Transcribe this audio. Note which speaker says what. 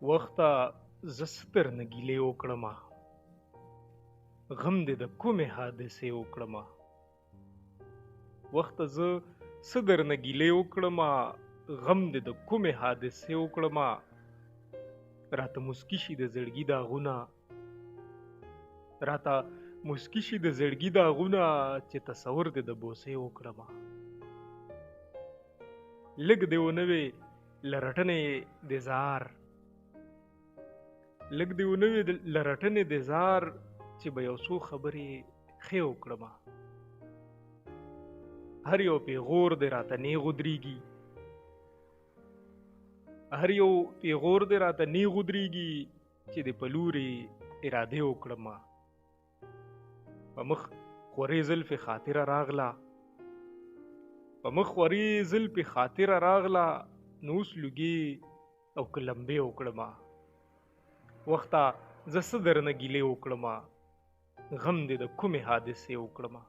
Speaker 1: وخته زه څه درنه ګیلې وکړمه غم دې د کومې حادثې وکړمه وخته زه څه درنه ګیلې وکړمه غم دې د کومې حادثې وکړمه راته مسکي شي د زړګي داغونه راته مسکي شي د زړګي داغونه چې تصور دې د بوسې وکړمه لږ دې ونه وې له رټنې د زار لږ دې ونه وې له رټنې د زار چې به یو څو خبرې ښې وکړمه هر یو پیغور دې راته نیغ ودرېږي هر یو پیغور دې راته نیغ ودرېږي چې د په لورې ارادې وکړمه په مخ خورې زلفې خاطره راغله په مخ خورې زلفې خاطره راغله نو اوس لږې او که لمبې وکړمه وخته زه څه درنه ګیلې وکړمه غم دې د کومې حادثې وکړمه